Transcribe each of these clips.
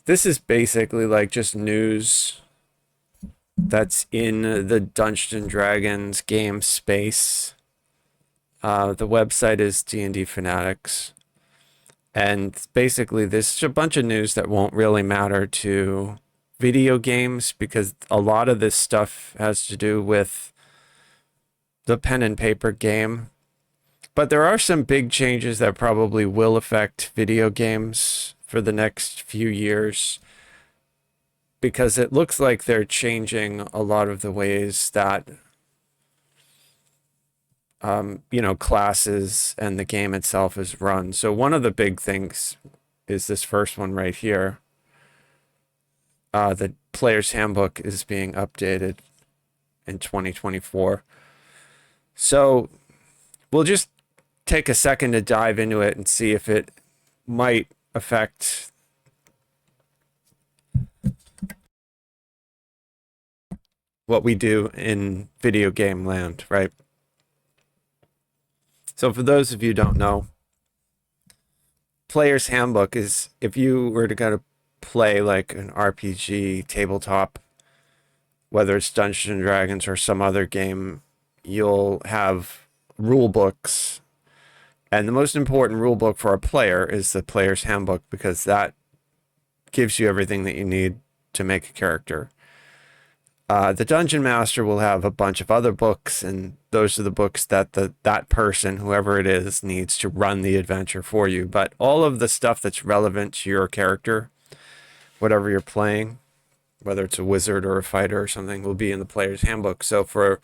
This is basically like just news that's in the Dungeons and Dragons game space. The website is D&D Fanatics. And basically, this is a bunch of news that won't really matter to video games because a lot of this stuff has to do with the pen and paper game. But there are some big changes that probably will affect video games for the next few years because it looks like they're changing a lot of the ways that classes and the game itself is run. So one of the big things is this first one right here. The player's handbook is being updated in 2024. So we'll just take a second to dive into it and see if it might affect what we do in video game land, right? So for those of you who don't know, player's handbook is if you were to go to play like an RPG tabletop, whether it's Dungeons and Dragons or some other game, you'll have rule books. And the most important rule book for a player is the player's handbook because that gives you everything that you need to make a character. The Dungeon Master will have a bunch of other books, and those are the books that that person, whoever it is, needs to run the adventure for you. But all of the stuff that's relevant to your character, whatever you're playing, whether it's a wizard or a fighter or something, will be in the player's handbook. So for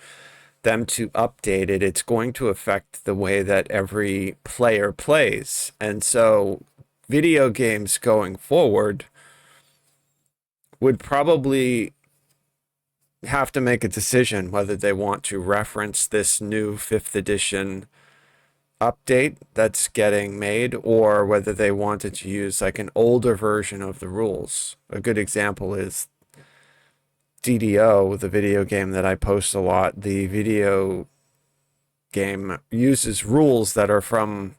them to update it, it's going to affect the way that every player plays. And so video games going forward would probably have to make a decision whether they want to reference this new 5th edition update that's getting made or whether they wanted to use like an older version of the rules. A good example is DDO, the video game that I post a lot. The video game uses rules that are from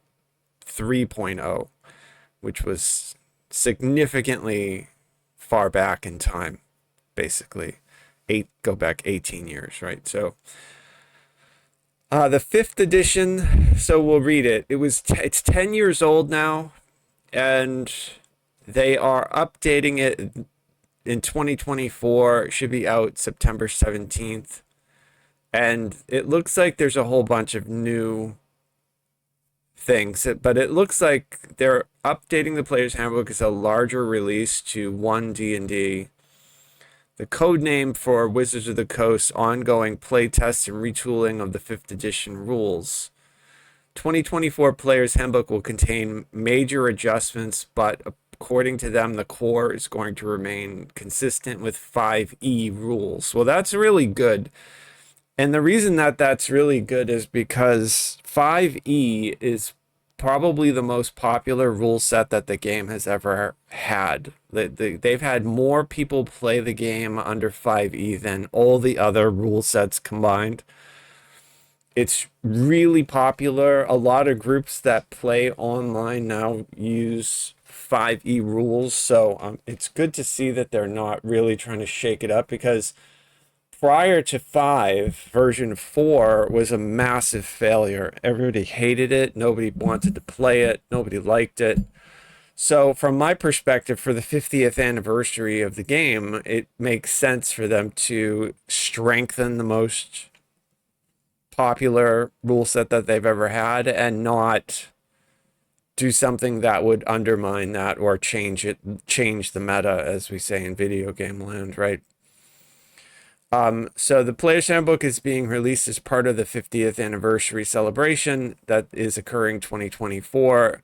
3.0, which was significantly far back in time, basically. Go back 18 years, right? So the 5th edition, so we'll read it. It's 10 years old now, and they are updating it in 2024. It should be out September 17th. And it looks like there's a whole bunch of new things, but it looks like they're updating the player's handbook as a larger release to 1D&D. The code name for Wizards of the Coast's ongoing playtests and retooling of the 5th edition rules. 2024 Player's Handbook will contain major adjustments, but according to them, the core is going to remain consistent with 5e rules. Well, that's really good. And the reason that that's really good is because 5e is probably the most popular rule set that the game has ever had. They've had more people play the game under 5e than all the other rule sets combined. It's really popular. A lot of groups that play online now use 5e rules, so it's good to see that they're not really trying to shake it up because prior to 5, version 4 was a massive failure. Everybody hated it. Nobody wanted to play it. Nobody liked it. So from my perspective, for the 50th anniversary of the game, it makes sense for them to strengthen the most popular rule set that they've ever had and not do something that would undermine that or change the meta, as we say in video game land, right? So the Player's Handbook is being released as part of the 50th anniversary celebration that is occurring 2024.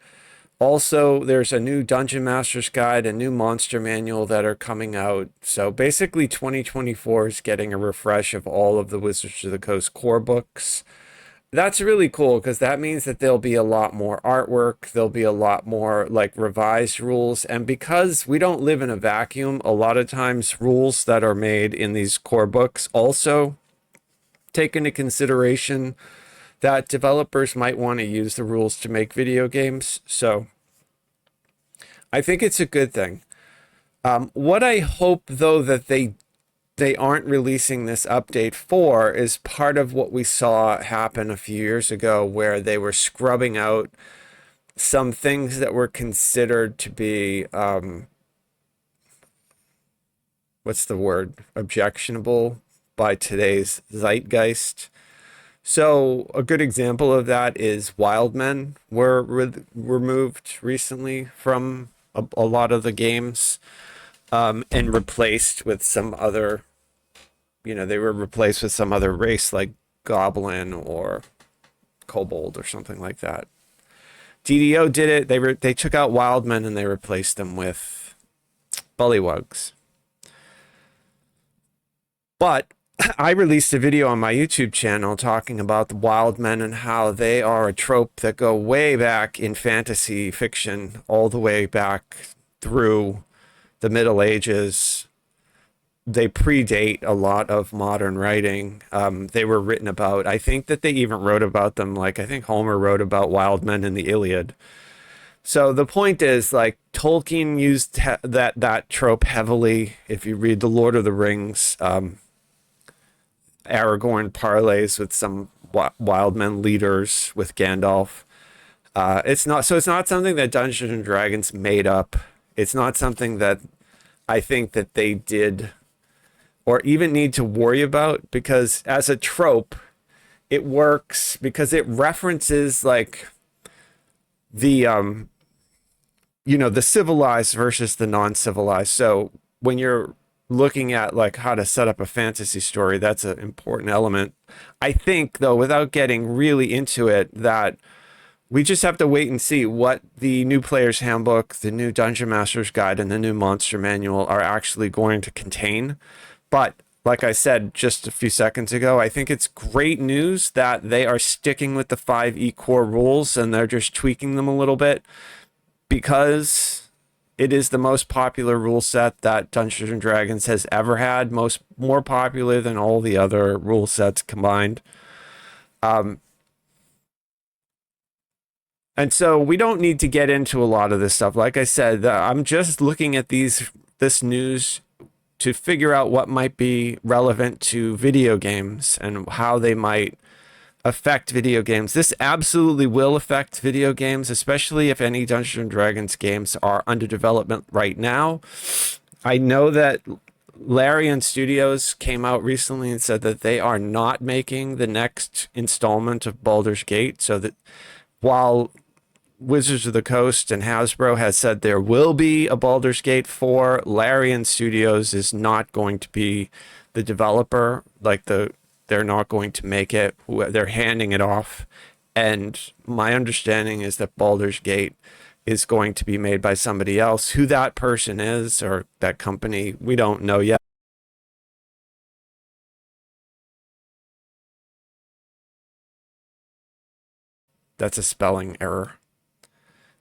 Also, there's a new Dungeon Master's Guide, a new Monster Manual that are coming out. So basically 2024 is getting a refresh of all of the Wizards of the Coast core books. That's really cool because that means that there'll be a lot more artwork. There'll be a lot more like revised rules. And because we don't live in a vacuum, a lot of times rules that are made in these core books also take into consideration that developers might want to use the rules to make video games. So I think it's a good thing. What I hope though that they aren't releasing this update for is part of what we saw happen a few years ago, where they were scrubbing out some things that were considered to be what's the word, objectionable by today's zeitgeist. So a good example of that is wild men were removed recently from a lot of the games, and replaced with some other, they were replaced with some other race like goblin or kobold or something like that. DDO did it. They took out wild men and they replaced them with bullywugs. But I released a video on my YouTube channel talking about the wild men and how they are a trope that go way back in fantasy fiction, all the way back through the Middle Ages. They predate a lot of modern writing. They were written about. I think that they even wrote about them. Like, I think Homer wrote about wild men in the Iliad. So the point is, like, Tolkien used that trope heavily. If you read the Lord of the Rings, Aragorn parlays with some wild men leaders with Gandalf. It's not something that Dungeons and Dragons made up. It's not something that I think that they did or even need to worry about, because as a trope, it works because it references like the the civilized versus the non-civilized. So when you're looking at like how to set up a fantasy story, that's an important element. I think though, without getting really into it, that we just have to wait and see what the new player's handbook, the new dungeon master's guide, and the new monster manual are actually going to contain. But like I said just a few seconds ago, I think it's great news that they are sticking with the 5e core rules and they're just tweaking them a little bit, because it is the most popular rule set that Dungeons and Dragons has ever had, more popular than all the other rule sets combined. And so we don't need to get into a lot of this stuff. Like I said, I'm just looking at this news to figure out what might be relevant to video games and how they might affect video games. This absolutely will affect video games, especially if any Dungeons and Dragons games are under development right now. I know that Larian Studios came out recently and said that they are not making the next installment of Baldur's Gate. So that while Wizards of the Coast and Hasbro has said there will be a Baldur's Gate 4, Larian Studios is not going to be the developer. They're not going to make it. They're handing it off. And my understanding is that Baldur's Gate is going to be made by somebody else. Who that person is or that company, we don't know yet. That's a spelling error.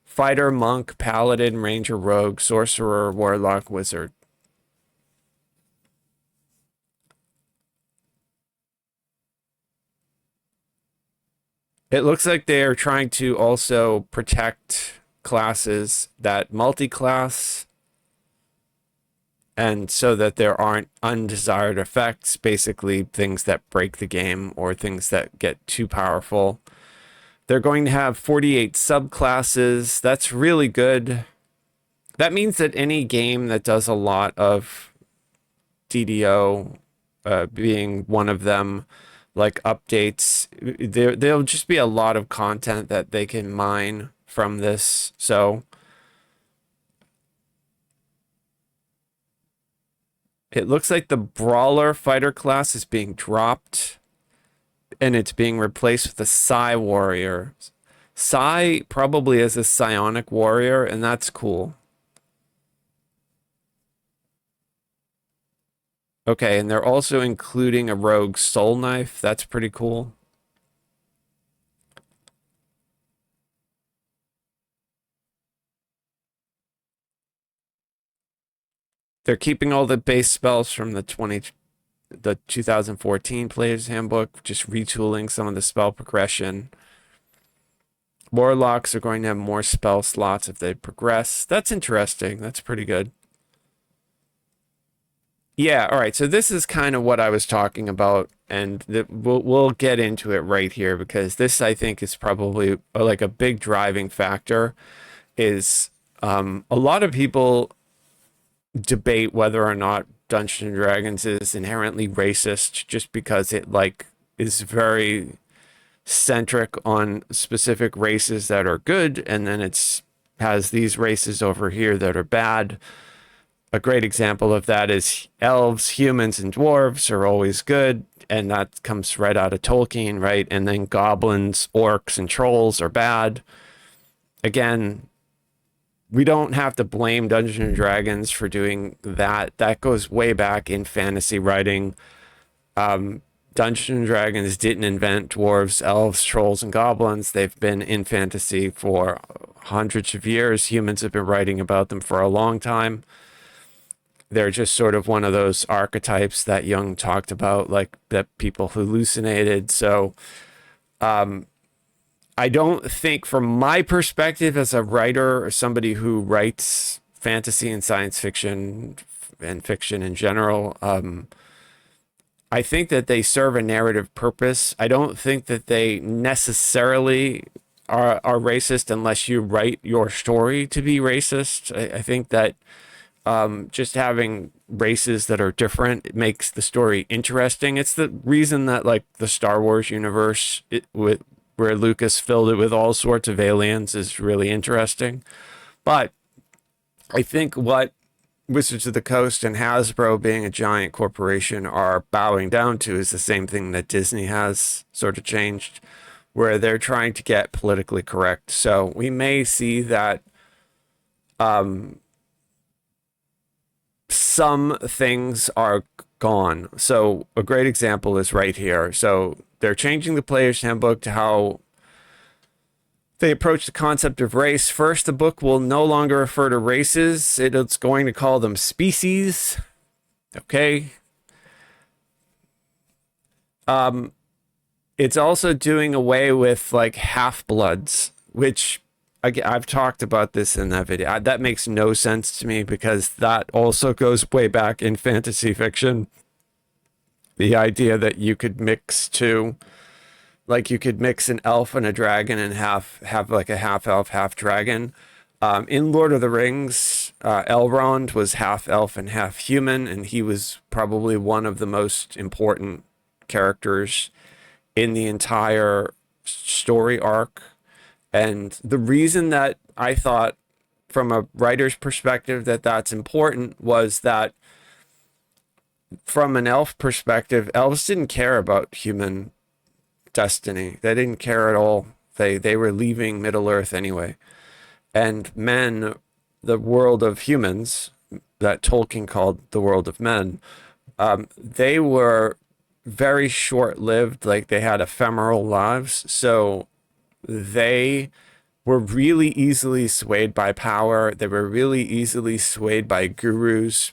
Fighter, monk, paladin, ranger, rogue, sorcerer, warlock, wizard. It looks like they are trying to also protect classes that multi-class, and so that there aren't undesired effects, basically things that break the game or things that get too powerful. They're going to have 48 subclasses. That's really good. That means that any game that does a lot of DDO, being one of them, like updates, there'll just be a lot of content that they can mine from this. So it looks like the brawler fighter class is being dropped, and it's being replaced with a Psi warrior. Psi probably is a psionic warrior, and that's cool. Okay, and they're also including a rogue soul knife. That's pretty cool. They're keeping all the base spells from the 2014 Player's Handbook, just retooling some of the spell progression. Warlocks are going to have more spell slots if they progress. That's interesting. That's pretty good. Yeah, all right. So this is kind of what I was talking about, and we'll get into it right here because this I think is probably like a big driving factor. Is a lot of people debate whether or not Dungeons and Dragons is inherently racist just because it like is very centric on specific races that are good, and then it's has these races over here that are bad. A great example of that is elves, humans, and dwarves are always good, and that comes right out of Tolkien, right? And then goblins, orcs, and trolls are bad. Again, we don't have to blame Dungeons and Dragons for doing that. That goes way back in fantasy writing. Dungeons and Dragons didn't invent dwarves, elves, trolls, and goblins. They've been in fantasy for hundreds of years. Humans have been writing about them for a long time. They're just sort of one of those archetypes that Jung talked about, like that people hallucinated. So I don't think, from my perspective as a writer or somebody who writes fantasy and science fiction and fiction in general, I think that they serve a narrative purpose. I don't think that they necessarily are racist unless you write your story to be racist. I think that just having races that are different, it makes the story interesting. It's the reason that like the Star Wars universe, where Lucas filled it with all sorts of aliens, is really interesting. But I think what Wizards of the Coast and Hasbro, being a giant corporation, are bowing down to is the same thing that Disney has sort of changed, where they're trying to get politically correct. So we may see that some things are gone. So a great example is right here. So they're changing the player's handbook to how they approach the concept of race. First, the book will no longer refer to races. It's going to call them species. Okay. It's also doing away with like half-bloods, which I've talked about this in that video. That makes no sense to me because that also goes way back in fantasy fiction. The idea that you could mix two, like you could mix an elf and a dragon and have like a half elf, half dragon. In Lord of the Rings, Elrond was half elf and half human, and he was probably one of the most important characters in the entire story arc. And the reason that I thought, from a writer's perspective, that that's important was that from an elf perspective, elves didn't care about human destiny. They didn't care at all. They were leaving Middle Earth anyway. And men, the world of humans, that Tolkien called the world of men, they were very short-lived. Like, they had ephemeral lives. So they were really easily swayed by power. They were really easily swayed by gurus,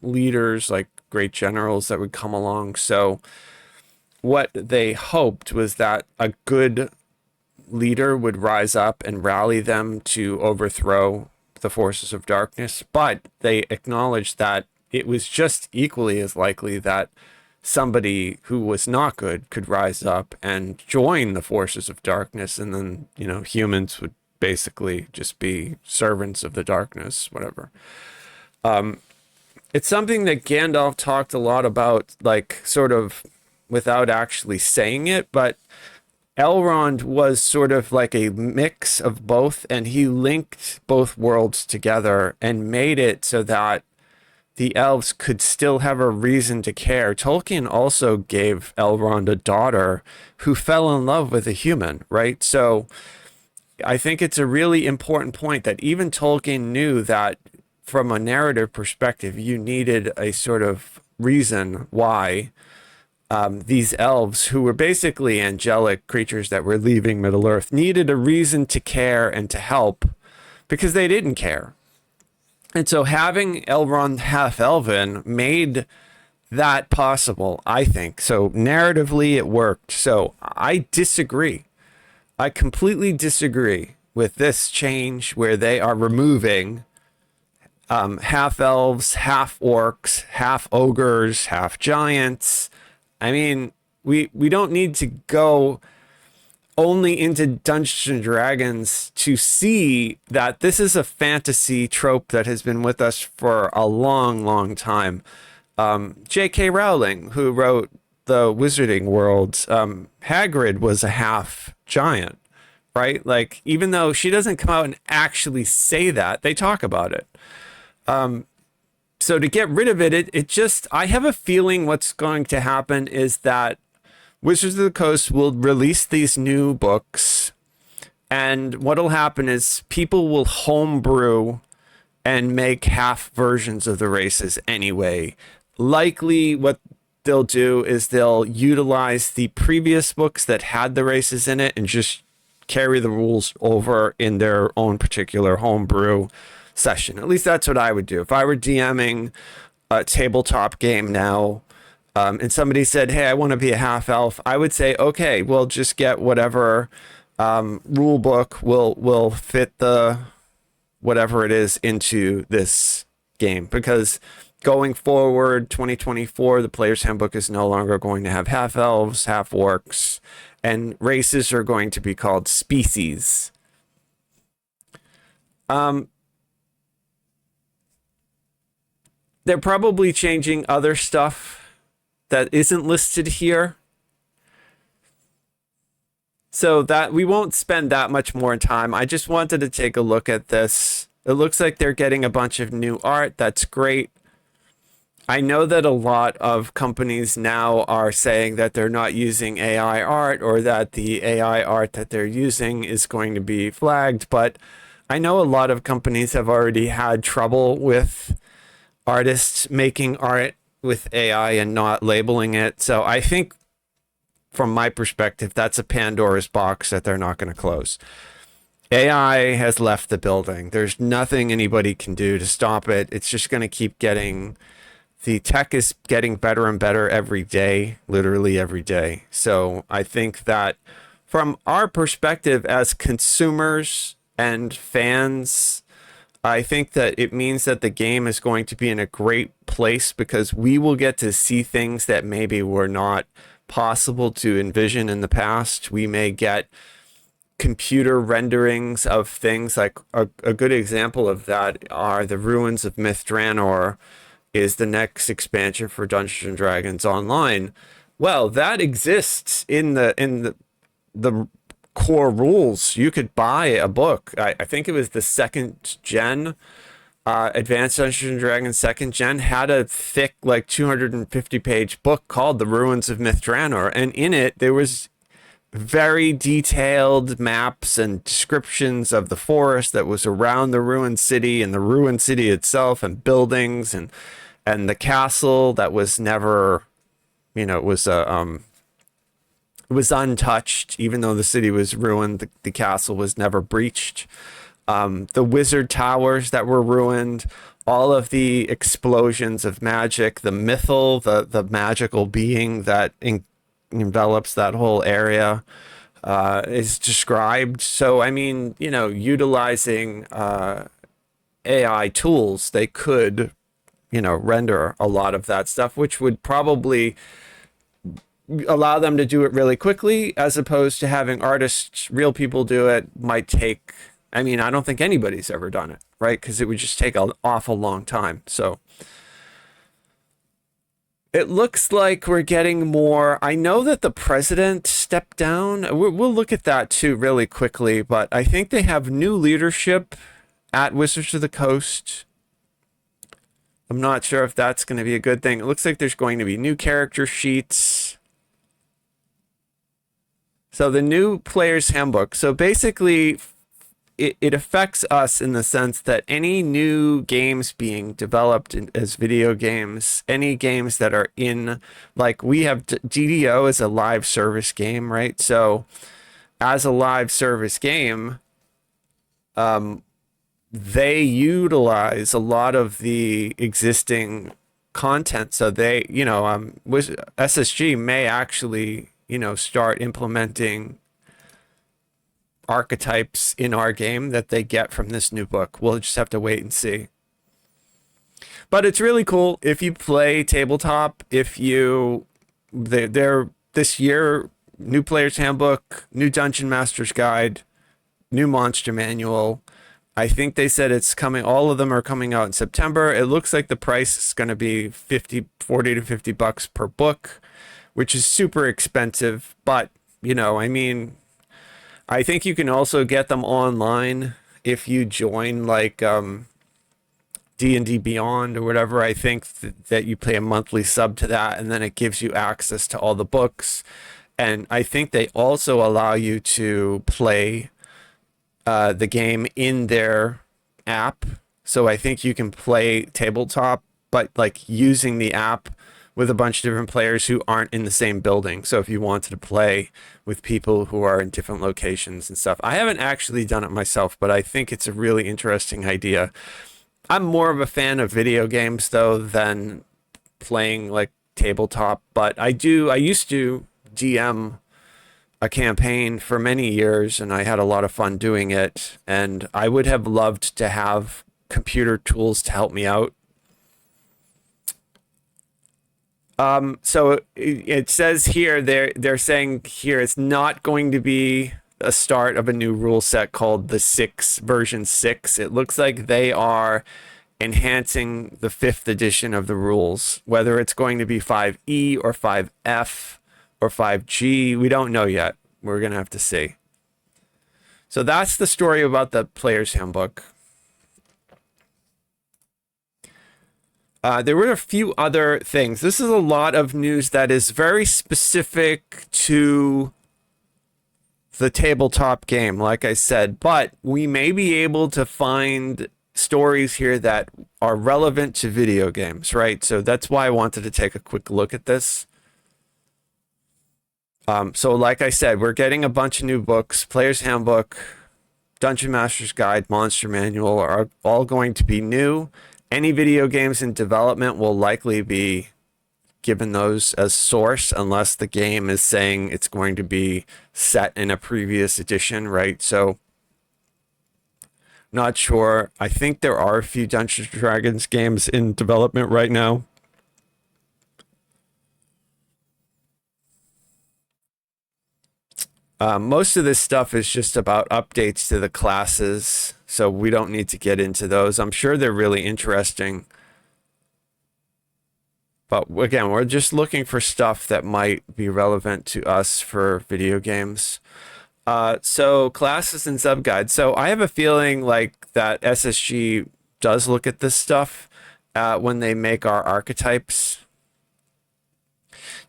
leaders, like great generals that would come along. So what they hoped was that a good leader would rise up and rally them to overthrow the forces of darkness. But they acknowledged that it was just equally as likely that somebody who was not good could rise up and join the forces of darkness, and then, you know, humans would basically just be servants of the darkness, whatever. It's something that Gandalf talked a lot about, like, sort of without actually saying it, but Elrond was sort of like a mix of both, and he linked both worlds together and made it so that the elves could still have a reason to care. Tolkien also gave Elrond a daughter who fell in love with a human, right? So I think it's a really important point that even Tolkien knew that from a narrative perspective, you needed a sort of reason why these elves, who were basically angelic creatures that were leaving Middle Earth, needed a reason to care and to help because they didn't care. And so having Elrond half-elven made that possible, I think. So narratively, it worked. So I disagree. I completely disagree with this change where they are removing half elves, half orcs, half ogres, half giants. I mean, we don't need to go only into Dungeons and Dragons to see that this is a fantasy trope that has been with us for a long, long time. J.K. Rowling, who wrote the Wizarding World, Hagrid was a half giant, right? Like, even though she doesn't come out and actually say that, they talk about it. So to get rid of it just, I have a feeling what's going to happen is that Wizards of the Coast will release these new books, and what'll happen is people will homebrew and make half versions of the races anyway. Likely what they'll do is they'll utilize the previous books that had the races in it and just carry the rules over in their own particular homebrew session. At least that's what I would do. If I were DMing a tabletop game now, and somebody said, hey, I want to be a half elf, I would say, okay, we'll just get whatever rule book will fit the whatever it is into this game. Because going forward, 2024, the player's handbook is no longer going to have half elves, half orcs, and races are going to be called species. They're probably changing other stuff that isn't listed here, so that we won't spend that much more time. I just wanted to take a look at this. It looks like they're getting a bunch of new art. That's great. I know that a lot of companies now are saying that they're not using AI art, or that the AI art that they're using is going to be flagged, but I know a lot of companies have already had trouble with artists making art with AI and not labeling it. So I think from my perspective, that's a Pandora's box that they're not going to close. AI has left the building. There's nothing anybody can do to stop it. It's just going to keep getting, the tech is getting better and better every day, literally every day. So I think that from our perspective as consumers and fans, I think that it means that the game is going to be in a great place, because we will get to see things that maybe were not possible to envision in the past. We may get computer renderings of things. Like a good example of that are the Ruins of Myth Draenor is the next expansion for Dungeons and Dragons Online. Well, that exists in the core rules. You could buy a book. I think it was the second gen Advanced Dungeons and Dragons second gen had a thick, like 250 page book called The Ruins of Myth Draenor, and in it there was very detailed maps and descriptions of the forest that was around the ruined city and the ruined city itself, and buildings and the castle that was never, you know, it was untouched. Even though the city was ruined, the castle was never breached. The wizard towers that were ruined, all of the explosions of magic, the mythal, the magical being that envelops that whole area is described. So, I mean, you know, utilizing AI tools, they could, you know, render a lot of that stuff, which would probably allow them to do it really quickly, as opposed to having artists, real people do it. Might take, I mean, I don't think anybody's ever done it, right? Because it would just take an awful long time. So it looks like we're getting more. I know that the president stepped down. We'll look at that too really quickly, but I think they have new leadership at Wizards of the Coast. I'm not sure if that's going to be a good thing. It looks like there's going to be new character sheets. So the new player's handbook. So basically, it affects us in the sense that any new games being developed as video games, any games that are in, like we have DDO as a live service game, right? So as a live service game, they utilize a lot of the existing content. So they, you know, SSG may actually, you know, start implementing archetypes in our game that they get from this new book. We'll just have to wait and see. But it's really cool if you play tabletop. If you, they're this year, new player's handbook, new dungeon master's guide, new monster manual. I think they said it's coming. All of them are coming out in September. It looks like the price is going to be 40 to $50 per book, which is super expensive. But, you know, I mean, I think you can also get them online if you join like D&D Beyond or whatever. I think that you pay a monthly sub to that, and then it gives you access to all the books. And I think they also allow you to play the game in their app. So I think you can play tabletop, but like using the app with a bunch of different players who aren't in the same building. So if you wanted to play with people who are in different locations and stuff. I haven't actually done it myself, but I think it's a really interesting idea. I'm more of a fan of video games though than playing like tabletop, but I used to DM a campaign for many years and I had a lot of fun doing it, and I would have loved to have computer tools to help me out. So it says here they're saying here it's not going to be a start of a new rule set called the version 6. It looks like they are enhancing the 5th edition of the rules. Whether it's going to be 5E or 5F or 5G, we don't know yet. We're going to have to see. So that's the story about the player's handbook. There were a few other things. This is a lot of news that is very specific to the tabletop game, like I said, but we may be able to find stories here that are relevant to video games, right? So that's why I wanted to take a quick look at this. So like I said, we're getting a bunch of new books. Player's Handbook, Dungeon Master's Guide, Monster Manual are all going to be new. Any video games in development will likely be given those as source unless the game is saying it's going to be set in a previous edition, right? So not sure. I think there are a few Dungeons & Dragons games in development right now. Most of this stuff is just about updates to the classes, so we don't need to get into those. I'm sure they're really interesting. But again, we're just looking for stuff that might be relevant to us for video games. So classes and subguides. So I have a feeling like that SSG does look at this stuff when they make our archetypes.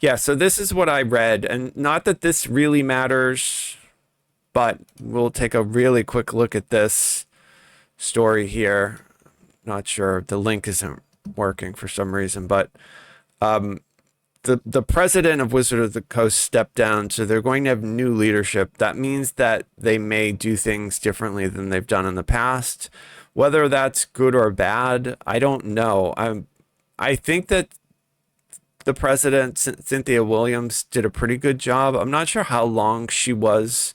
Yeah, so this is what I read, and not that this really matters, but we'll take a really quick look at this story here. Not sure, the link isn't working for some reason, but the president of Wizard of the Coast stepped down, so they're going to have new leadership. That means that they may do things differently than they've done in the past. Whether that's good or bad, I don't know. I think that the president, Cynthia Williams, did a pretty good job. I'm not sure how long she was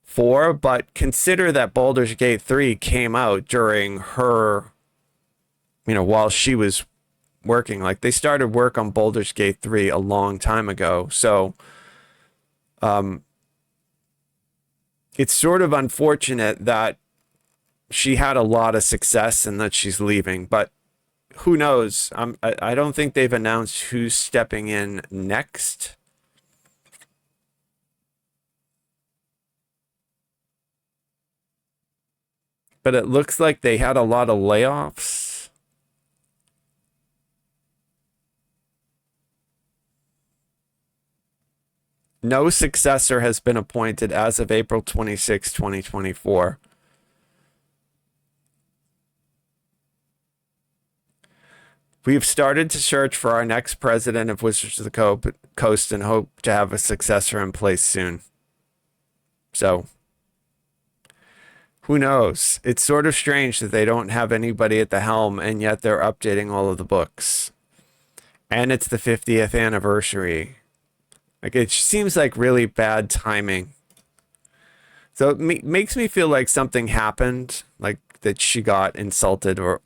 for, but consider that Baldur's Gate 3 came out during her, while she was working. Like, they started work on Baldur's Gate 3 a long time ago. So it's sort of unfortunate that she had a lot of success and that she's leaving, but who knows? I don't think they've announced who's stepping in next. But it looks like they had a lot of layoffs. No successor has been appointed as of April 26, 2024. We've started to search for our next president of Wizards of the Coast and hope to have a successor in place soon. So, who knows? It's sort of strange that they don't have anybody at the helm, and yet they're updating all of the books. And it's the 50th anniversary. Like, it seems like really bad timing. So it makes me feel like something happened, like that she got insulted or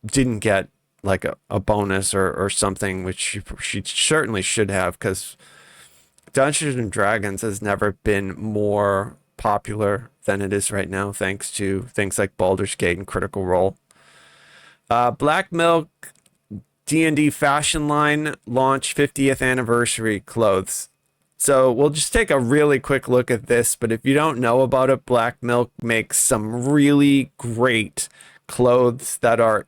didn't get like a bonus or something, which she certainly should have, because Dungeons and Dragons has never been more popular than it is right now, thanks to things like Baldur's Gate and Critical Role. Black Milk D&D fashion line launch 50th anniversary clothes. So we'll just take a really quick look at this, but if you don't know about it, Black Milk makes some really great clothes that are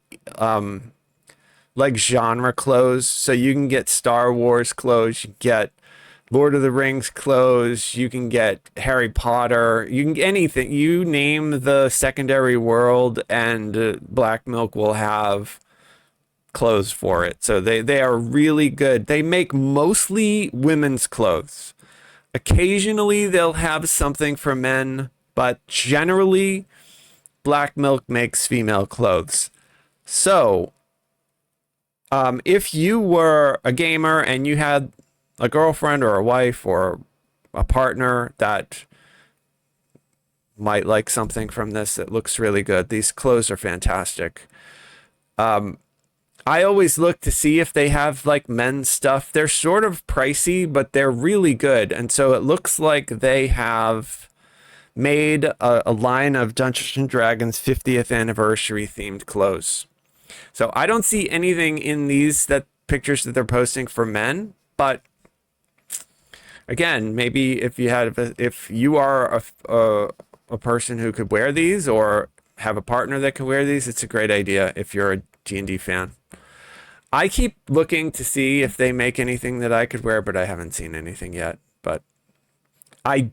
like genre clothes. So you can get Star Wars clothes, you get Lord of the Rings clothes, you can get Harry Potter, you can get anything. You name the secondary world and Black Milk will have clothes for it. So they are really good. They make mostly women's clothes. Occasionally they'll have something for men, but generally Black Milk makes female clothes. So if you were a gamer and you had a girlfriend or a wife or a partner that might like something from this, it looks really good. These clothes are fantastic. I always look to see if they have like men's stuff. They're sort of pricey, but they're really good. And so it looks like they have made a line of Dungeons and Dragons 50th anniversary themed clothes. So I don't see anything in these pictures that they're posting for men, but again, maybe if you are a person who could wear these or have a partner that could wear these, it's a great idea if you're a D&D fan. I keep looking to see if they make anything that I could wear, but I haven't seen anything yet. But I'll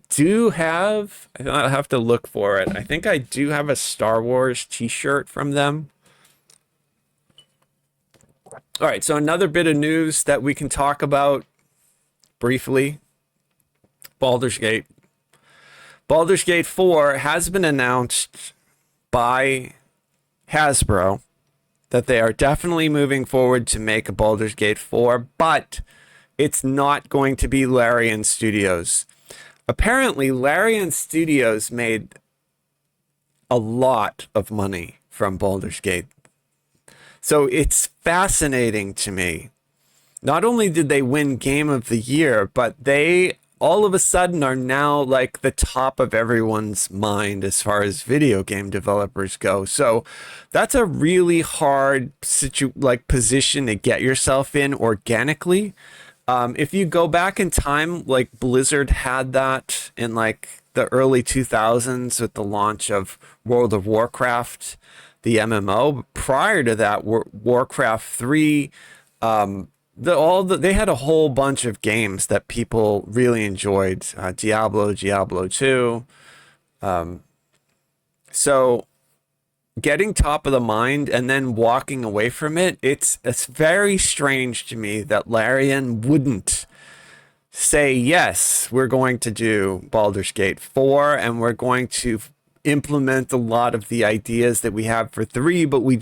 have to look for it. I think I do have a Star Wars t-shirt from them. All right, so another bit of news that we can talk about briefly. Baldur's Gate. Baldur's Gate 4 has been announced by Hasbro that they are definitely moving forward to make a Baldur's Gate 4, but it's not going to be Larian Studios. Apparently, Larian Studios made a lot of money from Baldur's Gate. So it's fascinating to me. Not only did they win Game of the Year, but they all of a sudden are now like the top of everyone's mind as far as video game developers go. So that's a really hard position to get yourself in organically. If you go back in time, like Blizzard had that in like the early 2000s with the launch of World of Warcraft, the MMO. But prior to that, Warcraft 3, they had a whole bunch of games that people really enjoyed. Diablo 2. So getting top of the mind and then walking away from it, it's very strange to me that Larian wouldn't say, yes, we're going to do Baldur's Gate 4 and we're going to implement a lot of the ideas that we have for 3, but we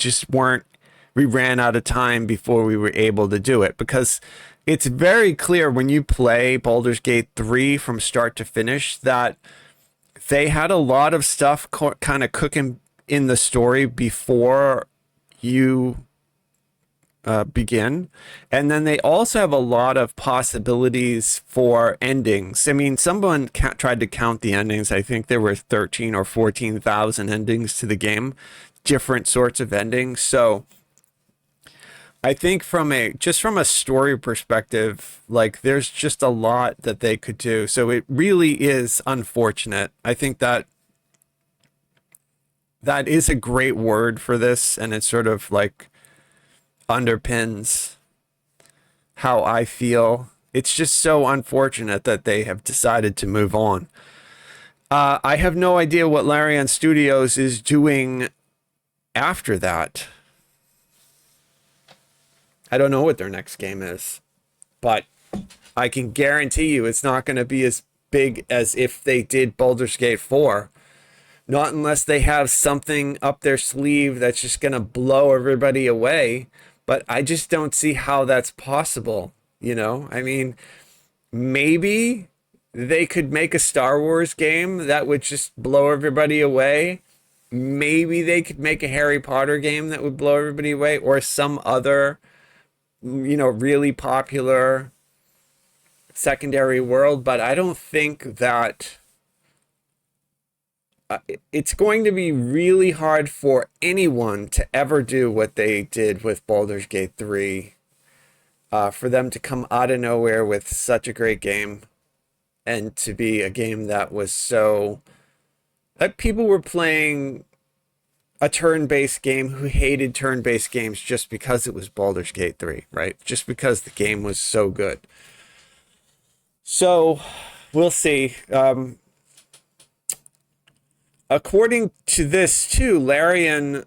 ran out of time before we were able to do it. Because it's very clear when you play Baldur's Gate 3 from start to finish that they had a lot of stuff kind of cooking in the story before you begin. And then they also have a lot of possibilities for endings. I mean, someone tried to count the endings. I think there were 13 or 14,000 endings to the game, different sorts of endings. So I think from a story perspective, like there's just a lot that they could do. So it really is unfortunate. I think that is a great word for this, and it sort of like underpins how I feel. It's just so unfortunate that they have decided to move on. I have no idea what Larian Studios is doing after that. I don't know what their next game is, but I can guarantee you it's not going to be as big as if they did Baldur's Gate 4. Not unless they have something up their sleeve that's just going to blow everybody away. But I just don't see how that's possible. You know, I mean, maybe they could make a Star Wars game that would just blow everybody away. maybe they could make a Harry Potter game that would blow everybody away, or some other, really popular secondary world. But I don't think that it's going to be really hard for anyone to ever do what they did with Baldur's Gate 3. For them to come out of nowhere with such a great game, and to be a game that was so that people were playing a turn-based game who hated turn-based games just because it was Baldur's Gate 3, right? Just because the game was so good. So we'll see. According to this too, Larian,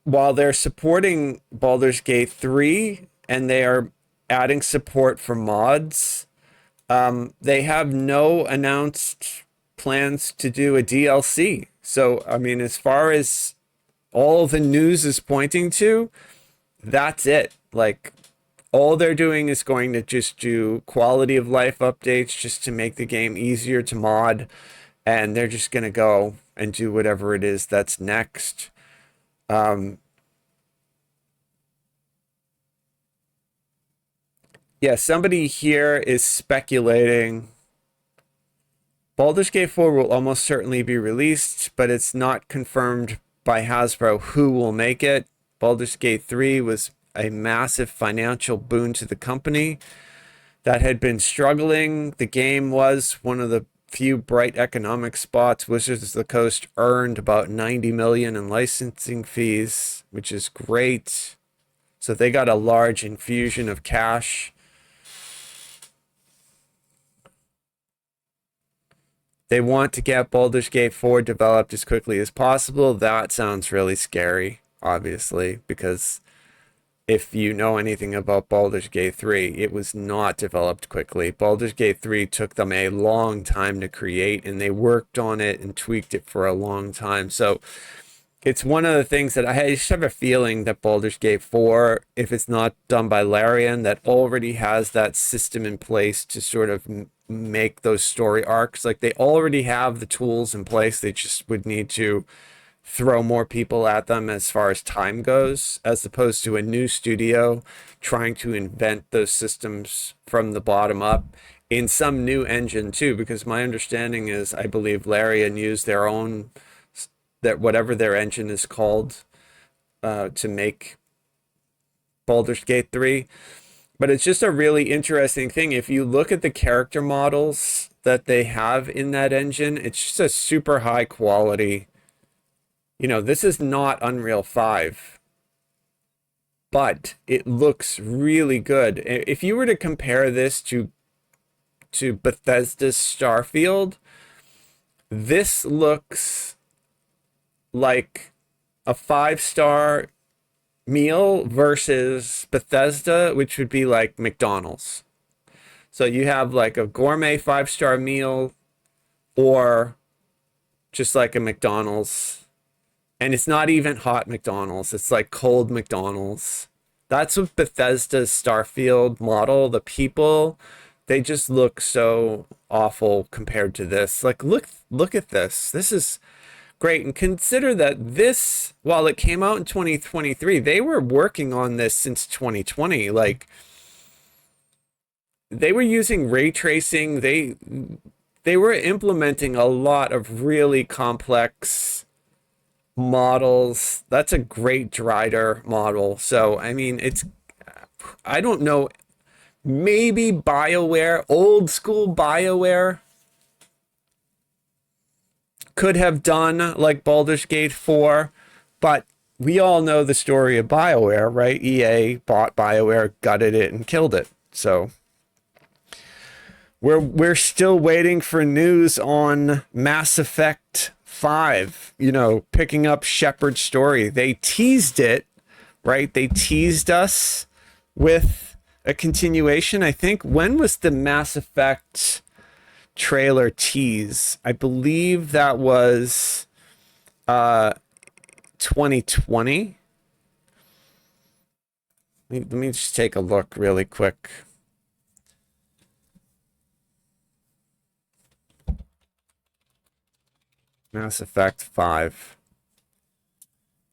while they're supporting Baldur's Gate 3 and they are adding support for mods, they have no announced plans to do a DLC. So, I mean, as far as all the news is pointing to, that's it. Like, all they're doing is going to just do quality of life updates just to make the game easier to mod. And they're just going to go and do whatever it is that's next. Yeah, somebody here is speculating Baldur's Gate 4 will almost certainly be released, but it's not confirmed by Hasbro who will make it. Baldur's Gate 3 was a massive financial boon to the company that had been struggling. The game was one of the few bright economic spots. Wizards of the Coast earned about 90 million in licensing fees, which is great. So they got a large infusion of cash. They want to get Baldur's Gate 4 developed as quickly as possible. That sounds really scary, obviously, because if you know anything about Baldur's Gate 3, it was not developed quickly. Baldur's Gate 3 took them a long time to create, and they worked on it and tweaked it for a long time. So it's one of the things that I just have a feeling that Baldur's Gate 4, if it's not done by Larian, that already has that system in place to sort of make those story arcs. Like, they already have the tools in place. They just would need to throw more people at them as far as time goes, as opposed to a new studio trying to invent those systems from the bottom up in some new engine too, because my understanding is I believe Larian used their own, that whatever their engine is called, to make Baldur's Gate 3. But it's just a really interesting thing. If you look at the character models that they have in that engine, it's just a super high quality. This is not Unreal 5, but it looks really good. If you were to compare this to Bethesda's Starfield, this looks like a 5-star meal versus Bethesda, which would be like McDonald's. So you have like a gourmet 5-star meal, or just like a McDonald's, and it's not even hot McDonald's, it's like cold McDonald's. That's what Bethesda's Starfield model. The people, they just look so awful compared to this. Like, look at this. This is great. And consider that this, while it came out in 2023, they were working on this since 2020. Like, they were using ray tracing. They were implementing a lot of really complex models. That's a great Drider model. So, I mean, I don't know, maybe BioWare, old school BioWare, could have done like Baldur's Gate 4, but we all know the story of BioWare, right? EA bought BioWare, gutted it, and killed it. So we're still waiting for news on Mass Effect 5, picking up Shepard's story. They teased it, right? They teased us with a continuation. I think, when was the Mass Effect trailer tease? I believe that was 2020. Let me just take a look really quick. Mass Effect 5.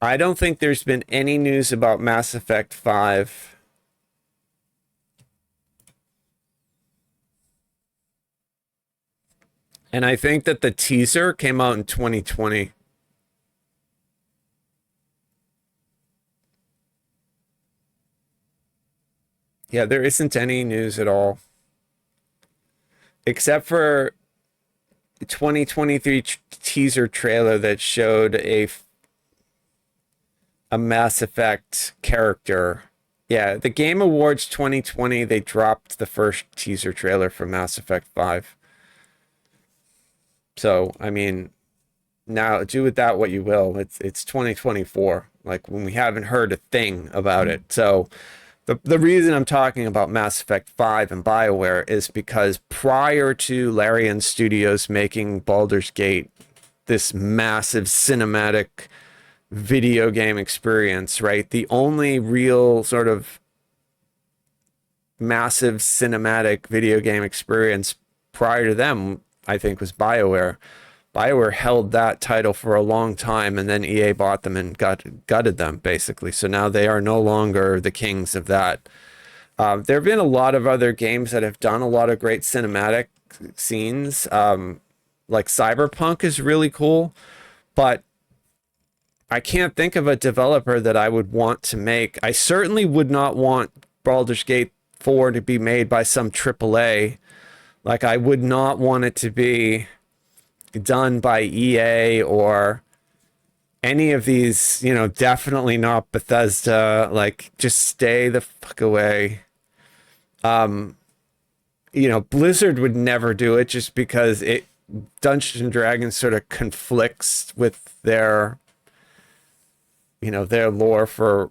I don't think there's been any news about Mass Effect 5. And I think that the teaser came out in 2020. Yeah, there isn't any news at all. Except for 2023 teaser trailer that showed a Mass Effect character. Yeah, the Game Awards 2020, they dropped the first teaser trailer for Mass Effect 5. So, I mean, now do with that what you will. It's 2024. Like, when we haven't heard a thing about it. So the reason I'm talking about Mass Effect 5 and BioWare is because prior to Larian Studios making Baldur's Gate this massive cinematic video game experience, right? The only real sort of massive cinematic video game experience prior to them, I think, was BioWare. BioWare held that title for a long time, and then EA bought them and gutted them, basically. So now they are no longer the kings of that. There have been a lot of other games that have done a lot of great cinematic scenes. Like Cyberpunk is really cool, but I can't think of a developer that I would want to make. I certainly would not want Baldur's Gate 4 to be made by some AAA. Like, I would not want it to be done by EA or any of these, you know, definitely not Bethesda. Like, just stay the fuck away. You know, Blizzard would never do it just because Dungeons and Dragons sort of conflicts with their, you know, their lore for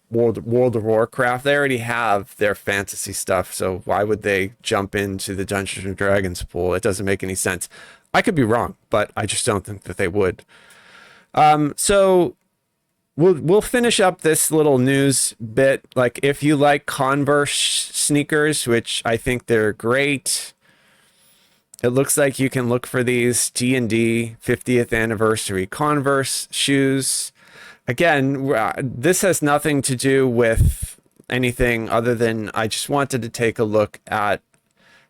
World of Warcraft. They already have their fantasy stuff, so why would they jump into the Dungeons and Dragons pool? It doesn't make any sense. I could be wrong, but I just don't think that they would. So we'll finish up this little news bit. Like, if you like Converse sneakers, which I think they're great, it looks like you can look for these D&D 50th anniversary Converse shoes. Again, this has nothing to do with anything other than I just wanted to take a look at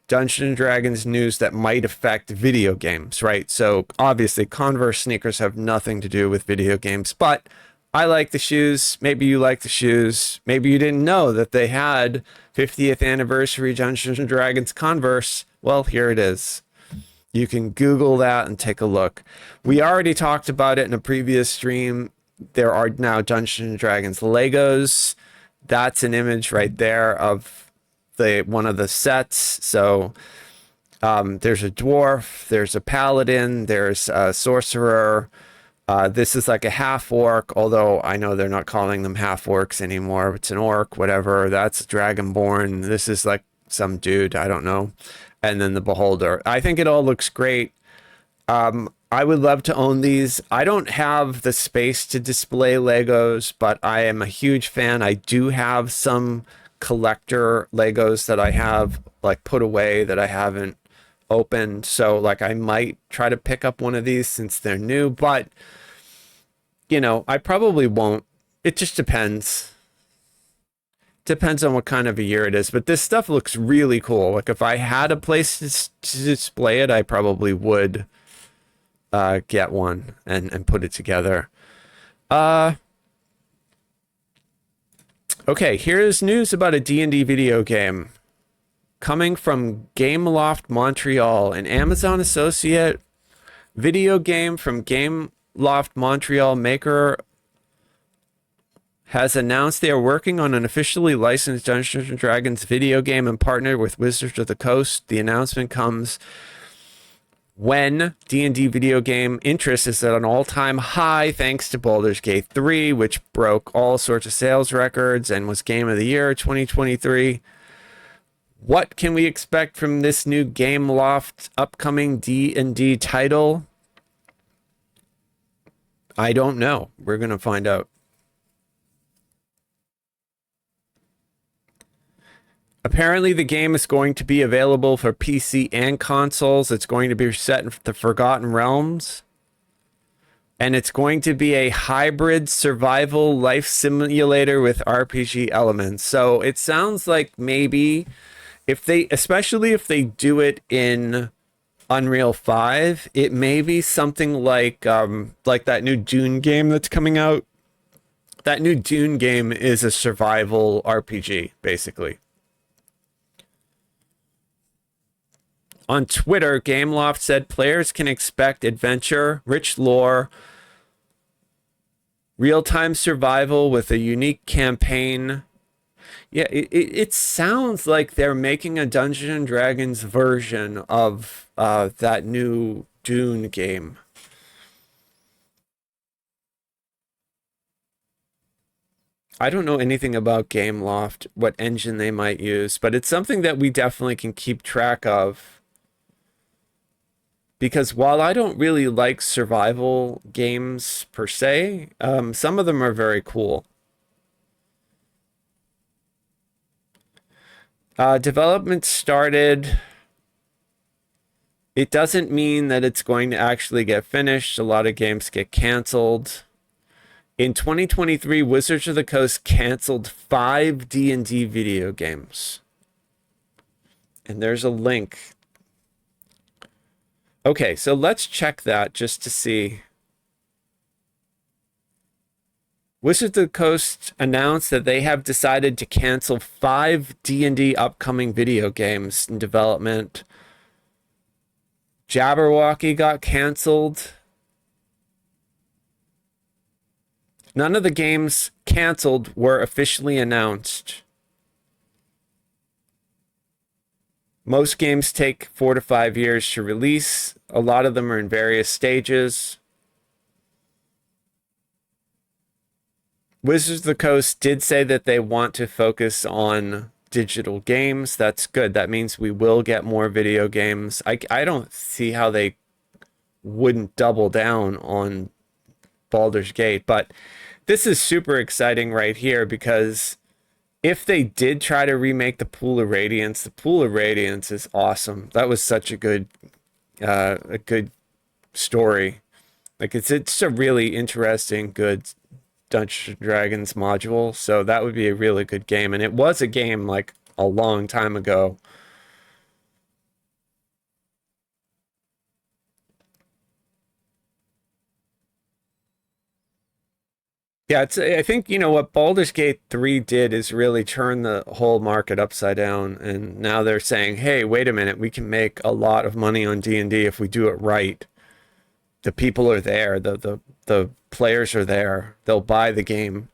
Dungeons and Dragons news that might affect video games, right? So obviously Converse sneakers have nothing to do with video games, but I like the shoes. Maybe you like the shoes. Maybe you didn't know that they had 50th anniversary Dungeons and Dragons Converse. Well, here it is. You can Google that and take a look. We already talked about it in a previous stream. There are now Dungeons and Dragons Legos. That's an image right there of one of the sets. So there's a dwarf, there's a paladin, there's a sorcerer. This is like a half orc, although I know they're not calling them half orcs anymore. It's an orc, whatever. That's dragonborn. This is like some dude, I don't know. And then the beholder. I think it all looks great. I would love to own these. I don't have the space to display Legos, but I am a huge fan. I do have some collector Legos that I have like put away that I haven't opened. So like I might try to pick up one of these since they're new, but you know, I probably won't. It just depends. Depends on what kind of a year it is, but this stuff looks really cool. Like if I had a place to display it, I probably would get one and put it together. Okay, here's news about a D&D video game coming from Gameloft Montreal, an Amazon associate. Video game from Gameloft Montreal maker has announced they are working on an officially licensed Dungeons & Dragons video game and partnered with Wizards of the Coast. The announcement comes when D&D video game interest is at an all-time high thanks to Baldur's Gate 3, which broke all sorts of sales records and was Game of the Year 2023. What can we expect from this new Gameloft upcoming D&D title? I don't know. We're going to find out. Apparently, the game is going to be available for PC and consoles. It's going to be set in the Forgotten Realms. and it's going to be a hybrid survival life simulator with RPG elements. So it sounds like maybe if they, especially if they do it in Unreal 5, it may be something like that new Dune game that's coming out. That new Dune game is a survival RPG, basically. On Twitter, Gameloft said players can expect adventure, rich lore, real-time survival with a unique campaign. Yeah, it sounds like they're making a Dungeons and Dragons version of that new Dune game. I don't know anything about Gameloft, what engine they might use, but it's something that we definitely can keep track of. Because while I don't really like survival games per se, some of them are very cool. Development started. It doesn't mean that it's going to actually get finished. A lot of games get canceled. In 2023, Wizards of the Coast canceled 5 D&D video games. And there's a link. Okay, so let's check that just to see. Wizards of the Coast announced that they have decided to cancel 5 D&D upcoming video games in development. Jabberwocky got canceled. None of the games canceled were officially announced. Most games take 4 to 5 years to release. A lot of them are in various stages. Wizards of the Coast did say that they want to focus on digital games. That's good. That means we will get more video games. I don't see how they wouldn't double down on Baldur's Gate, but this is super exciting right here because if they did try to remake the Pool of Radiance, the Pool of Radiance is awesome. That was such a good story. Like it's a really interesting, good Dungeons and Dragons module. So that would be a really good game. And it was a game like a long time ago. Yeah, I think, you know, what Baldur's Gate 3 did is really turn the whole market upside down. And now they're saying, hey, wait a minute, we can make a lot of money on D&D if we do it right. The people are there, the players are there, they'll buy the game.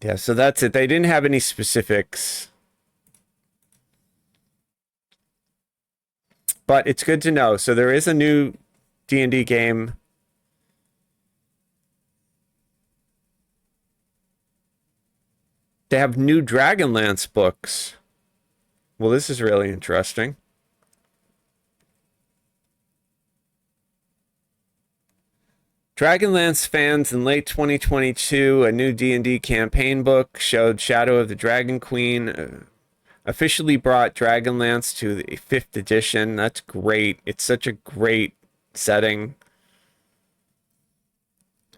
Yeah, so that's it. They didn't have any specifics. But it's good to know. So there is a new D&D game. They have new Dragonlance books. Well, this is really interesting. Dragonlance fans in late 2022, a new D&D campaign book showed Shadow of the Dragon Queen officially brought Dragonlance to the 5th edition. That's great. It's such a great setting.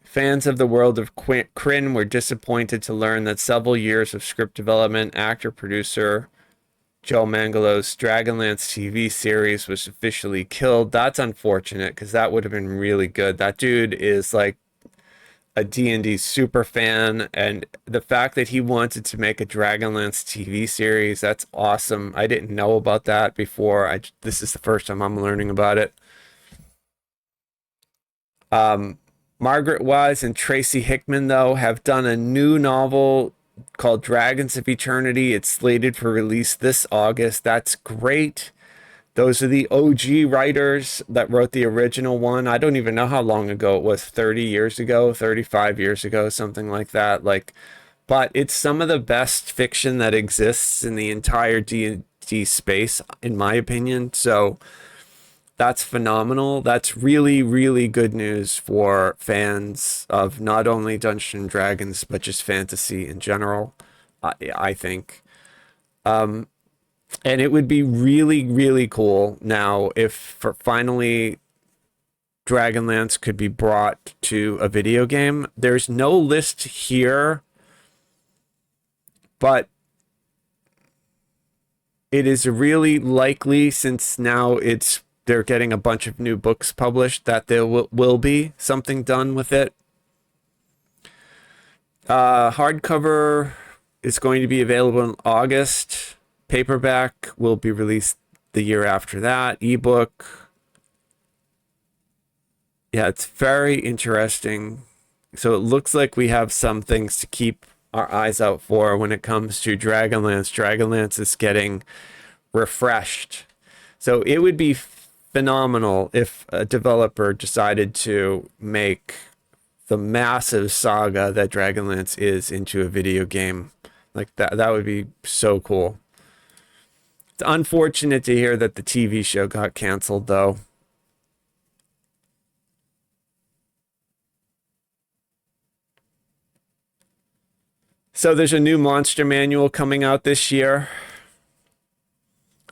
Fans of the world of Kryn were disappointed to learn that several years of script development, actor-producer Joe Mangalow's Dragonlance TV series was officially killed. That's unfortunate because that would have been really good. That dude is like a D&D super fan, and the fact that he wanted to make a Dragonlance TV series, that's awesome. I didn't know about that before. This is the first time I'm learning about it. Margaret Wise and Tracy Hickman, though, have done a new novel called Dragons of Eternity. It's slated for release this August. That's great. Those are the OG writers that wrote the original one. I don't even know how long ago it was, 30 years ago, 35 years ago, something like that. But it's some of the best fiction that exists in the entire D&D space, in my opinion. So that's phenomenal. That's really, really good news for fans of not only Dungeons and Dragons, but just fantasy in general, I think. And it would be really, really cool now if finally Dragonlance could be brought to a video game. There's no list here, but it is really likely, since now they're getting a bunch of new books published, that there will be something done with it. Hardcover is going to be available in August. Paperback will be released the year after that. Ebook. Yeah, it's very interesting. So it looks like we have some things to keep our eyes out for when it comes to Dragonlance. Dragonlance is getting refreshed. So it would be phenomenal if a developer decided to make the massive saga that Dragonlance is into a video game. Like that would be so cool. It's unfortunate to hear that the TV show got canceled, though. So there's a new monster manual coming out this year,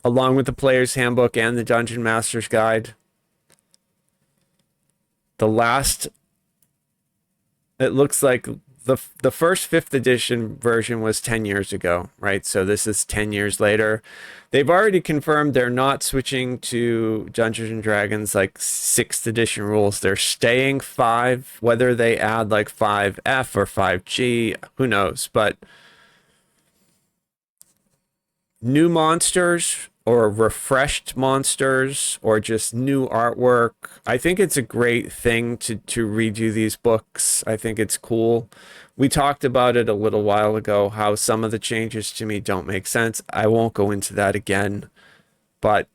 along with the player's handbook and the Dungeon Master's Guide. It looks like the first 5th edition version was 10 years ago, right? So this is 10 years later. They've already confirmed they're not switching to Dungeons and Dragons like 6th edition rules. They're staying 5, whether they add like 5F or 5G, who knows? But new monsters or refreshed monsters or just new artwork. I think it's a great thing to redo these books. I think it's cool. We talked about it a little while ago, how some of the changes to me don't make sense. I won't go into that again, but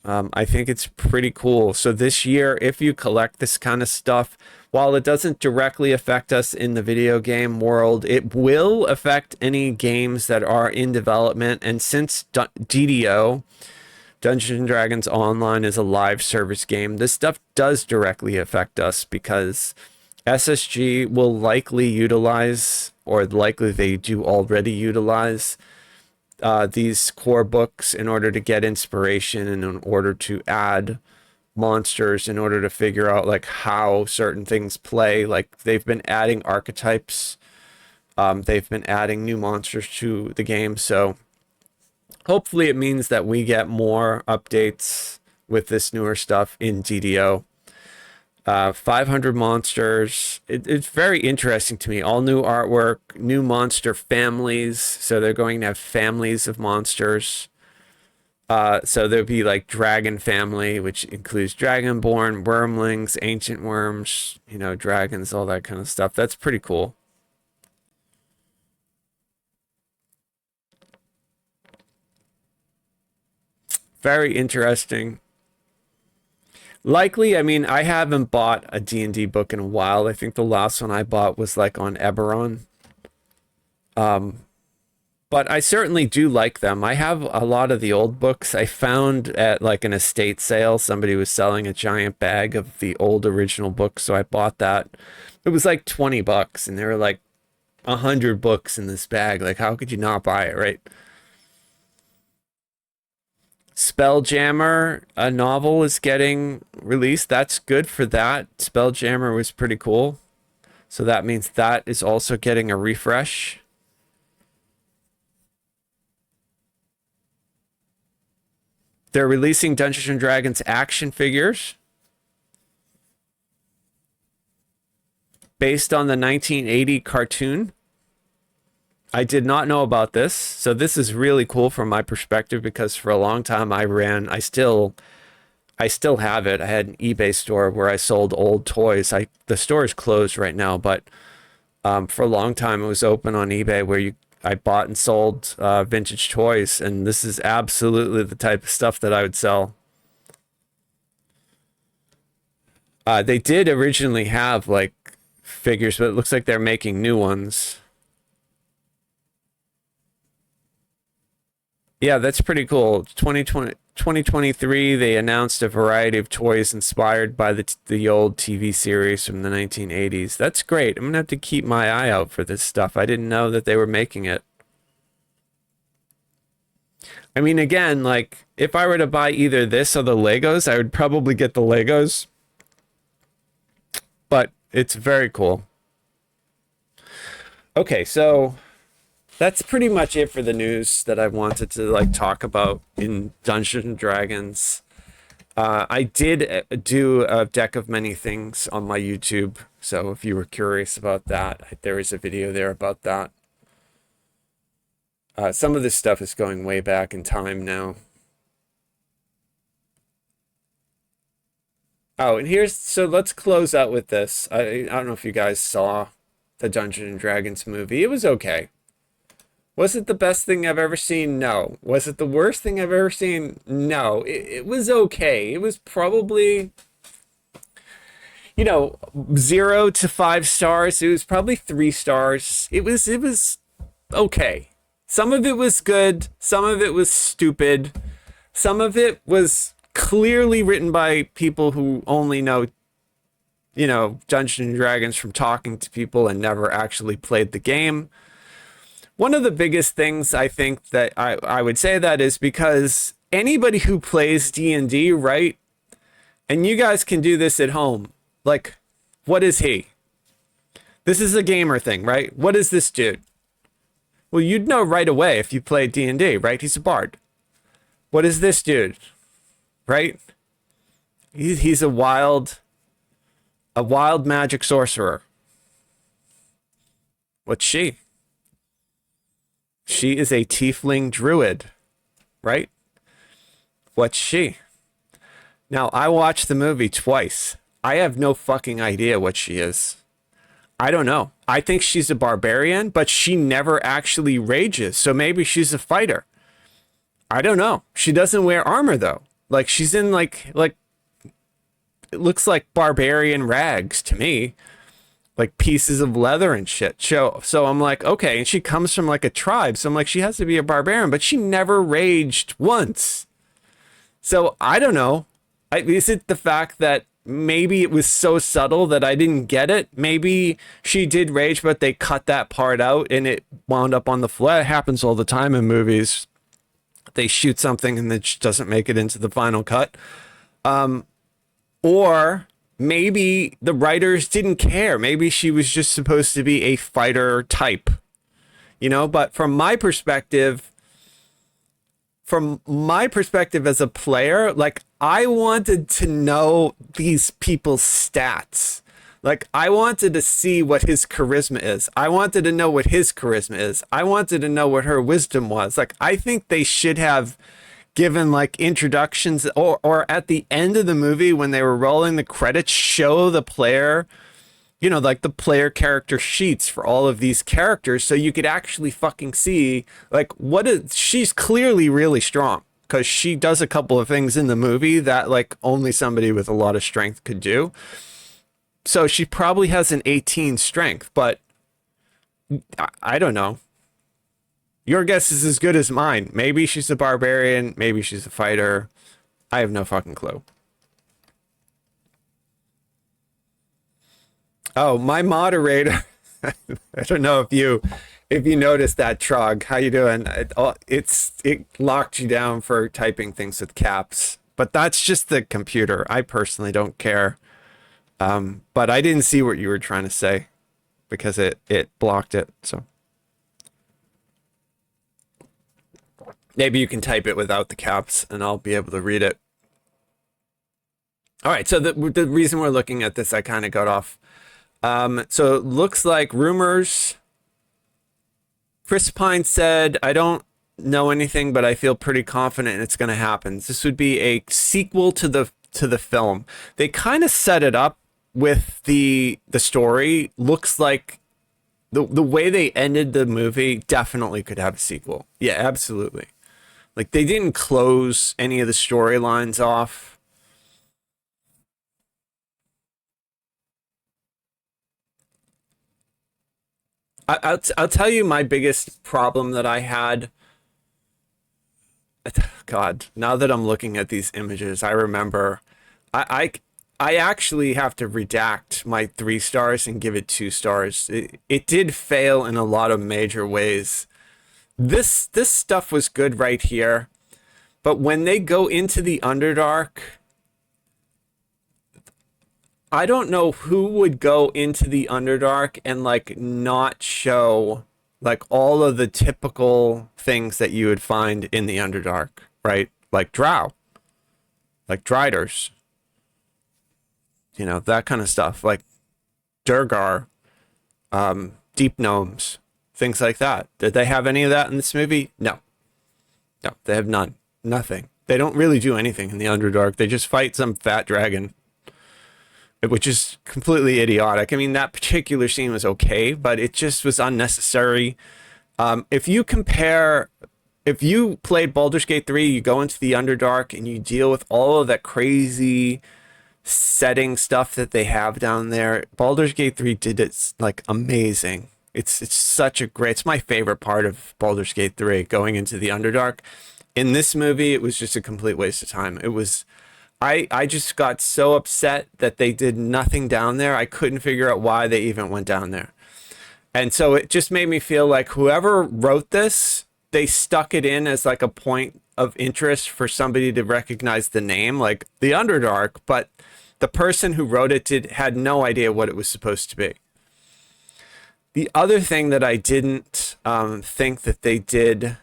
I think it's pretty cool. So this year, if you collect this kind of stuff, while it doesn't directly affect us in the video game world, it will affect any games that are in development. And since DDO, Dungeons & Dragons Online, is a live service game, this stuff does directly affect us because SSG will likely utilize, or likely they do already utilize, these core books in order to get inspiration and in order to add monsters, in order to figure out like how certain things play. Like they've been adding archetypes, they've been adding new monsters to the game. So hopefully it means that we get more updates with this newer stuff in DDO. 500 monsters. It's very interesting to me. All new artwork, new monster families. So they're going to have families of monsters. So there'll be like Dragon Family, which includes Dragonborn, Wormlings, Ancient Worms, dragons, all that kind of stuff. That's pretty cool. Very interesting. Likely, I mean, I haven't bought a D&D book in a while. I think the last one I bought was like on Eberron. But I certainly do like them. I have a lot of the old books. I found at like an estate sale, somebody was selling a giant bag of the old original books, so I bought that. It was like $20, and there were like 100 books in this bag. Like, how could you not buy it, right? Spelljammer, a novel, is getting released. That's good for that. Spelljammer was pretty cool. So that means that is also getting a refresh. They're releasing Dungeons and Dragons action figures based on the 1980 cartoon. I did not know about this, so this is really cool from my perspective because for a long time I still have it. I had an eBay store where I sold old toys. The store is closed right now, but for a long time it was open on eBay where I bought and sold vintage toys, and this is absolutely the type of stuff that I would sell. They did originally have like figures, but it looks like they're making new ones. Yeah, that's pretty cool. 2023, they announced a variety of toys inspired by the old TV series from the 1980s. That's great. I'm going to have to keep my eye out for this stuff. I didn't know that they were making it. I mean, again, like, if I were to buy either this or the Legos, I would probably get the Legos. but it's very cool. Okay, so that's pretty much it for the news that I wanted to like talk about in Dungeons and Dragons. I did do a deck of many things on my YouTube, so if you were curious about that, there is a video there about that. Some of this stuff is going way back in time now. Oh, and so let's close out with this. I don't know if you guys saw the Dungeons and Dragons movie. It was okay. Was it the best thing I've ever seen? No. Was it the worst thing I've ever seen? No. It was okay. It was probably, 0 to 5 stars. It was probably 3 stars. It was okay. Some of it was good. Some of it was stupid. Some of it was clearly written by people who only know, Dungeons and Dragons from talking to people and never actually played the game. One of the biggest things I think that I would say that is because anybody who plays D&D, right? And you guys can do this at home. Like, what is he? This is a gamer thing, right? What is this dude? Well, you'd know right away if you played D&D, right? He's a bard. What is this dude? Right? He's a wild magic sorcerer. What's she? She is a tiefling druid, right? What's she? Now, I watched the movie twice. I have no fucking idea what she is. I don't know. I think she's a barbarian, but she never actually rages, so maybe she's a fighter. I don't know. She doesn't wear armor, though. Like, she's in, like it looks like barbarian rags to me. Like pieces of leather and shit. So I'm like, okay, and she comes from like a tribe. So I'm like, she has to be a barbarian, but she never raged once. So I don't know. Is it the fact that maybe it was so subtle that I didn't get it? Maybe she did rage, but they cut that part out and it wound up on the floor. It happens all the time in movies. They shoot something and it just doesn't make it into the final cut. Or maybe the writers didn't care. Maybe she was just supposed to be a fighter type, but from my perspective as a player, like I wanted to know these people's stats. Like I wanted to see what his charisma is. I wanted to know what his charisma is. I wanted to know what her wisdom was. Like I think they should have given like introductions or at the end of the movie when they were rolling the credits, show the player, like the player character sheets for all of these characters so you could actually fucking see like she's clearly really strong because she does a couple of things in the movie that like only somebody with a lot of strength could do. So she probably has an 18 strength, but I don't know. Your guess is as good as mine. Maybe she's a barbarian. Maybe she's a fighter. I have no fucking clue. Oh, my moderator. I don't know if you noticed that, Trog. How you doing? It locked you down for typing things with caps, but that's just the computer. I personally don't care. But I didn't see what you were trying to say because it blocked it. So. Maybe you can type it without the caps and I'll be able to read it. All right, so the reason we're looking at this, I kind of got off. So it looks like rumors. Chris Pine said, I don't know anything, but I feel pretty confident it's going to happen. This would be a sequel to the film. They kind of set it up with the story. Looks like the way they ended the movie definitely could have a sequel. Yeah, absolutely. Like they didn't close any of the storylines off. I'll tell you my biggest problem that I had. God, now that I'm looking at these images, I remember I actually have to redact my 3 stars and give it 2 stars. It did fail in a lot of major ways. This stuff was good right here, but when they go into the Underdark, I don't know who would go into the Underdark and like not show like all of the typical things that you would find in the Underdark, right? Like drow, like driders, you know, that kind of stuff, like Durgar, deep gnomes, things like that. Did they have any of that in this movie? No. No, they have none. Nothing. They don't really do anything in the Underdark. They just fight some fat dragon, which is completely idiotic. I mean, that particular scene was okay, but it just was unnecessary. If you compare, if you played Baldur's Gate 3, you go into the Underdark and you deal with all of that crazy setting stuff that they have down there. Baldur's Gate 3 did it like amazing. It's such a great, it's my favorite part of Baldur's Gate 3, going into the Underdark. In this movie, it was just a complete waste of time. It was, I just got so upset that they did nothing down there. I couldn't figure out why they even went down there. And so it just made me feel like whoever wrote this, they stuck it in as like a point of interest for somebody to recognize the name, like the Underdark, but the person who wrote it had no idea what it was supposed to be. The other thing that I didn't think that they did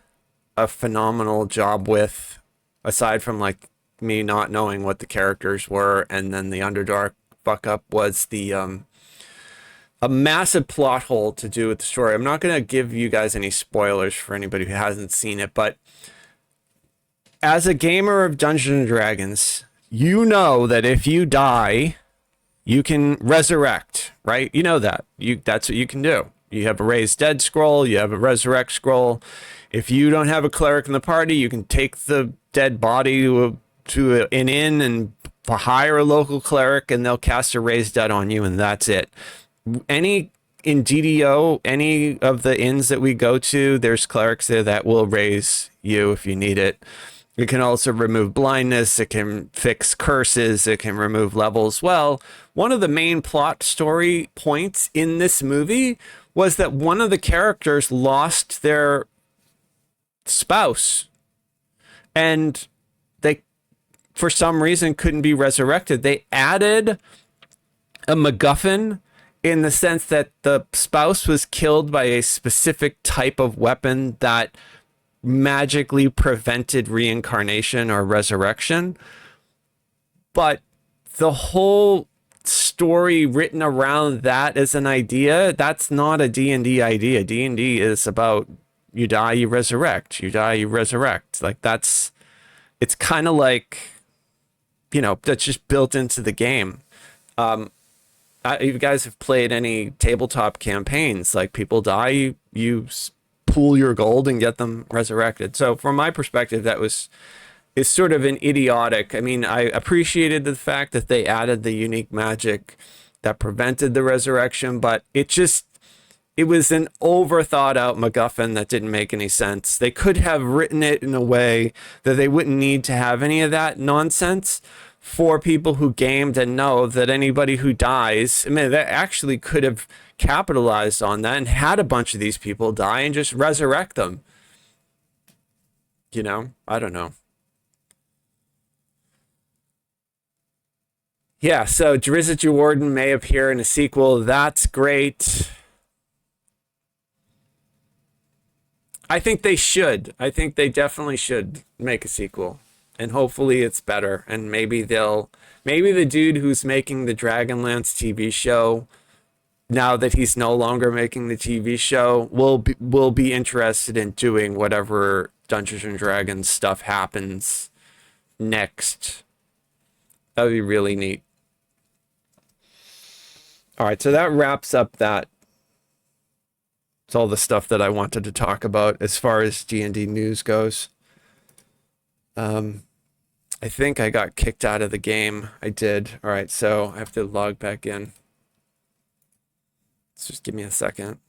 a phenomenal job with, aside from like me not knowing what the characters were and then the Underdark fuck up, was the a massive plot hole to do with the story. I'm not going to give you guys any spoilers for anybody who hasn't seen it, but as a gamer of Dungeons and Dragons, you know that if you die, you can resurrect, right? You know that. That's what you can do. You have a raise dead scroll, you have a resurrect scroll. If you don't have a cleric in the party, you can take the dead body to an inn and hire a local cleric, and they'll cast a raise dead on you, and that's it. In DDO, any of the inns that we go to, there's clerics there that will raise you if you need it. It can also remove blindness. It can fix curses. It can remove levels. Well, one of the main plot story points in this movie was that one of the characters lost their spouse, and they, for some reason, couldn't be resurrected. They added a MacGuffin in the sense that the spouse was killed by a specific type of weapon that magically prevented reincarnation or resurrection. But the whole story written around that as an idea, that's not a D&D idea. D&D is about you die, you resurrect. You die, you resurrect. Like it's kind of like, you know, that's just built into the game. If you guys have played any tabletop campaigns, like people die, you pool your gold and get them resurrected. So from my perspective, is sort of an idiotic. I mean, I appreciated the fact that they added the unique magic that prevented the resurrection, but it was an over thought out MacGuffin that didn't make any sense. They could have written it in a way that they wouldn't need to have any of that nonsense for people who gamed and know that anybody who dies, I mean, that actually could have capitalized on that and had a bunch of these people die and just resurrect them. You know, I don't know. Yeah, so Drizzt Warden may appear in a sequel. That's great. I think they should. I think they definitely should make a sequel. And hopefully it's better. And maybe the dude who's making the Dragonlance TV show, now that he's no longer making the TV show, will be interested in doing whatever Dungeons and Dragons stuff happens next. That would be really neat. All right, so that wraps up that. It's all the stuff that I wanted to talk about as far as D&D news goes. I think I got kicked out of the game. I did. All right, so I have to log back in. Let's just give me a second.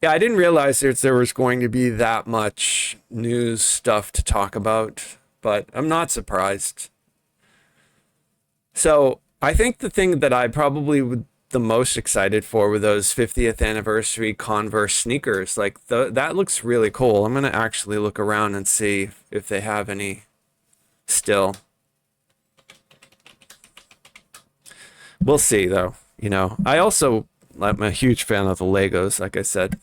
Yeah, I didn't realize there was going to be that much news stuff to talk about, but I'm not surprised. So I think the thing that I probably would the most excited for were those 50th anniversary Converse sneakers. Like that looks really cool. I'm going to actually look around and see if they have any still. We'll see, though. You know, I'm a huge fan of the Legos, like I said.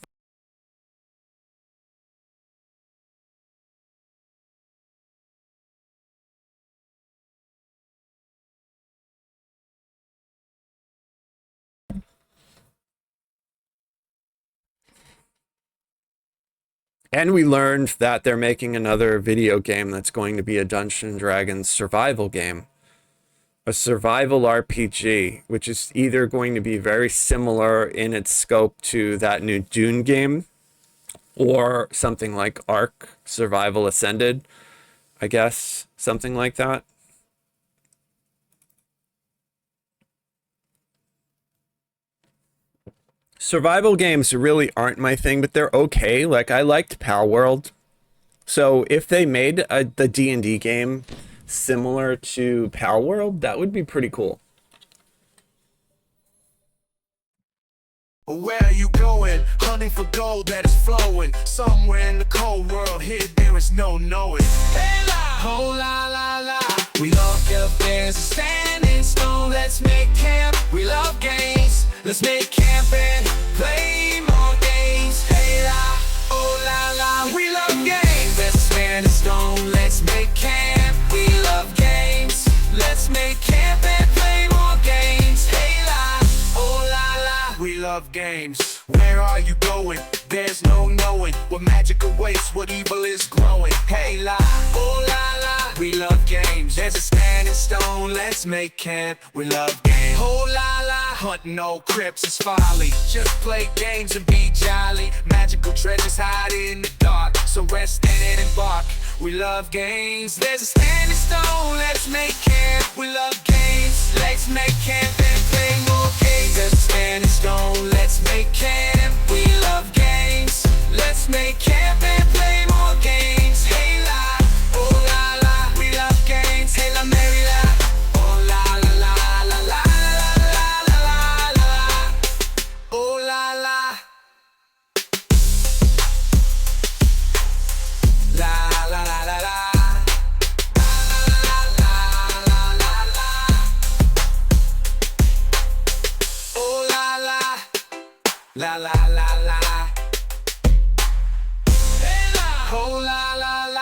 And we learned that they're making another video game that's going to be a Dungeons and Dragons survival game. A survival RPG, which is either going to be very similar in its scope to that new Dune game, or something like Ark Survival Ascended, I guess, something like that. Survival games really aren't my thing, but they're okay. Like, I liked Pal World. So if they made the D&D game similar to Pal World, that would be pretty cool. Where are you going? Hunting for gold that is flowing. Somewhere in the cold world, here there is no knowing. Hey la, oh la la la. We love if there's a standing stone. Let's make camp. We love games. Let's make camp and play more games. Hey la, oh la la. We love games. There's a standing stone. Let's make camp. We love games. Let's make camp and play more games. Hey la, oh la la. We love games. Where are you going? There's no knowing what magic awaits, what evil is growing. Hey la, oh la la. We love games. There's a standing stone. Let's make camp. We love games. Oh la la. Hunting no crypts is folly. Just play games and be jolly. Magical treasures hide in the dark, so rest in it and embark. We love games. There's a standing stone. Let's make camp. We love games. Let's make camp and play more games. There's a standing stone. Let's make camp. We love games. Let's make camp and play more games. Hey la, oh la la. We love games. Hey la, Mary la. Oh la la la la la la la la la la. Oh la la. La la la la la. La la la la. Hey la. Oh la la la.